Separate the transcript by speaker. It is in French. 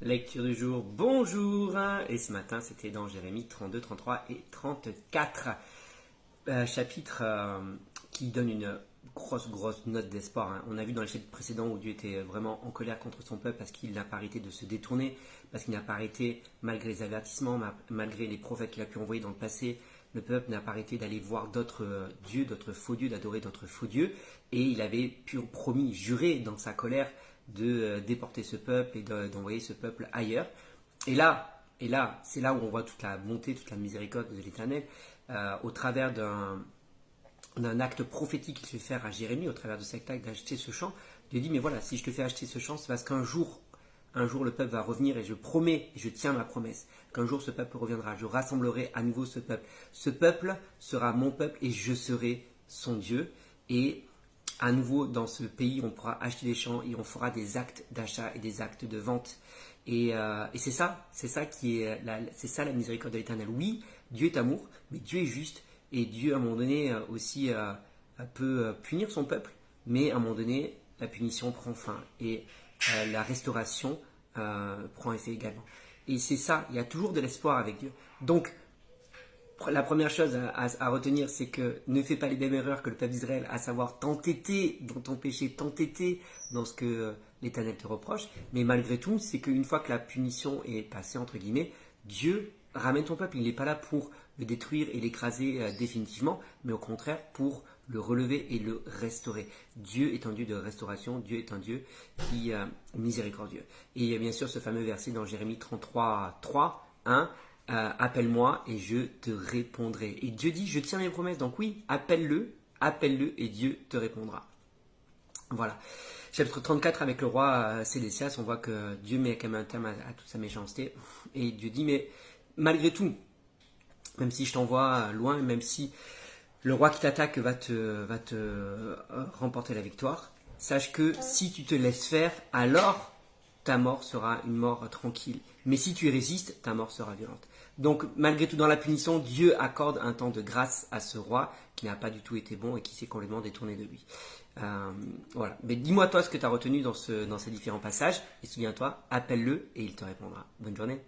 Speaker 1: Lecture du jour, bonjour. Et ce matin, c'était dans Jérémie 32, 33 et 34. Chapitre qui donne une grosse note d'espoir. On a vu dans les chapitres précédents où Dieu était vraiment en colère contre son peuple parce qu'il n'a pas arrêté de se détourner, parce qu'il n'a pas arrêté, malgré les avertissements, malgré les prophètes qu'il a pu envoyer dans le passé, le peuple n'a pas arrêté d'aller voir d'autres dieux, d'autres faux dieux, d'adorer d'autres faux dieux. Et il avait promis, juré dans sa colère de déporter ce peuple et d'envoyer ce peuple ailleurs. Et là, c'est là où on voit toute la bonté, toute la miséricorde de l'Éternel au travers d'un acte prophétique qu'il fait faire à Jérémie, au travers de cet acte d'acheter ce champ. Dieu dit, mais voilà, si je te fais acheter ce champ, c'est parce qu'un jour, le peuple va revenir et je promets, et je tiens ma promesse, qu'un jour ce peuple reviendra, je rassemblerai à nouveau ce peuple. Ce peuple sera mon peuple et je serai son Dieu. Et à nouveau, dans ce pays, on pourra acheter des champs et on fera des actes d'achat et des actes de vente. Et c'est ça la miséricorde de l'Éternel. Oui, Dieu est amour, mais Dieu est juste. Et Dieu, à un moment donné, aussi peut punir son peuple, mais à un moment donné, la punition prend fin et la restauration prend effet également. Et c'est ça, il y a toujours de l'espoir avec Dieu. Donc, la première chose à retenir, c'est que ne fais pas les mêmes erreurs que le peuple d'Israël, à savoir t'entêter dans ton péché, t'entêter dans ce que l'Éternel te reproche. Mais malgré tout, c'est qu'une fois que la punition est passée, entre guillemets, Dieu ramène ton peuple. Il n'est pas là pour le détruire et l'écraser définitivement, mais au contraire pour le relever et le restaurer. Dieu est un Dieu de restauration, Dieu est un Dieu qui est miséricordieux. Et il y a bien sûr ce fameux verset dans Jérémie 33, 3, 1. Appelle-moi et je te répondrai. Et Dieu dit, je tiens mes promesses. Donc oui, appelle-le et Dieu te répondra. Voilà. Chapitre 34 avec le roi Sédécias, on voit que Dieu met quand même un terme à toute sa méchanceté. Et Dieu dit, mais malgré tout, même si je t'envoie loin, même si le roi qui t'attaque va te remporter la victoire, sache que si tu te laisses faire, alors ta mort sera une mort tranquille. Mais si tu résistes, ta mort sera violente. Donc, malgré tout, dans la punition, Dieu accorde un temps de grâce à ce roi qui n'a pas du tout été bon et qui s'est complètement détourné de lui. Voilà. Mais dis-moi toi ce que tu as retenu dans ces différents passages. Et souviens-toi, appelle-le et il te répondra. Bonne journée.